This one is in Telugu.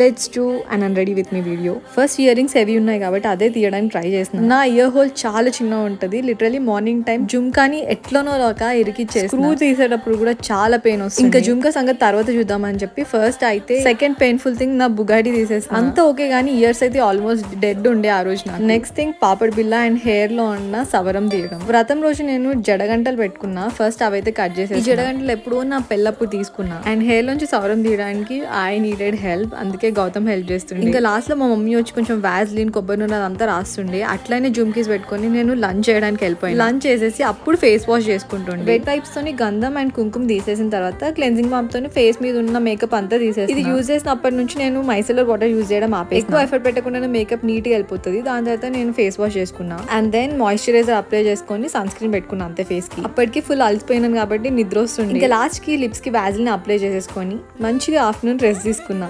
Let's do and I'm ready with me video. First ear rings heavy ఉన్నాయి కాబట్టి అదే తీయడానికి ట్రై చేస్తున్నాను. నా ఇయర్ హోల్ చాలా చిన్నగా ఉంటుంది. లిటరలీ మార్నింగ్ టైం జుమ్కాని ఎట్లనో ఒక ఇరికిచ్చేసి స్క్రూ తీసేటప్పుడు కూడా చాలా పెయిన్ వస్తుంది. ఇంకా జుమ్కా సంగతి తర్వాత చూద్దామని చెప్పి ఫస్ట్ అయితే సెకండ్ పెయిన్ఫుల్ థింగ్ నా బుగాడి తీసేస్తాను. అంతా ఓకే కానీ ఇయర్స్ అయితే ఆల్మోస్ట్ డెడ్ ఉండే ఆ రోజు. నెక్స్ట్ థింగ్ పాపడ్ బిల్ల అండ్ హెయిర్ లో ఉన్న సవరం తీయడం. వ్రతం రోజు నేను జడగంటలు పెట్టుకున్నా. ఫస్ట్ అవైతే కట్ చేసేసి జడగంటలు ఎప్పుడో నా పెళ్ళప్పుడు తీసుకున్నా. అండ్ హెయిర్ లోంచి సవరం తీయడానికి ఐ నీడెడ్ హెల్ప్. అందుకే గౌతమ్ హెల్ప్ చేస్తుండే. ఇంకా లాస్ట్ లో మా మమ్మీ వచ్చి కొంచెం వ్యాజ్లిన్ కొబ్బరి నూనె అదంతా రాస్తుండే. అట్లనే జుమ్కీస్ పెట్టుకొని నేను లంచ్ చేయడానికి వెళ్ళిపోయాను. లంచ్ చేసేసి అప్పుడు ఫేస్ వాష్ చేసుకుంటుండే. వెట్ వైప్స్ తోని గంధం అండ్ కుంకుమ తీసేసిన తర్వాత క్లెన్జింగ్ పంప్ తోని ఫేస్ మీద ఉన్న మేకప్ అంతా తీసేసి ఇది యూజ్ చేసినప్పటి నుంచి నేను మైసెలర్ వాటర్ యూజ్ చేయడం ఆపేసి. ఎక్కువ ఎఫర్ట్ పెట్టకుండా మేకప్ నీట్ గా వెళ్ళిపోతుంది. దాని తర్వాత నేను ఫేస్ వాష్ చేసుకున్నా. అండ్ దెన్ మాయిశ్చరైజర్ అప్లై చేసుకొని సన్ స్క్రీన్ పెట్టుకున్నా అంతే ఫేస్ కి. అప్పటికి ఫుల్ అలసిపోయినాను కాబట్టి నిద్ర వస్తుంది. ఇంకా లాస్ట్ కి లిప్స్ కి వ్యాజ్లిన్ అప్లై చేసేసుకొని మంచిగా ఆఫ్టర్నూన్ రెస్ట్ తీసుకున్నా.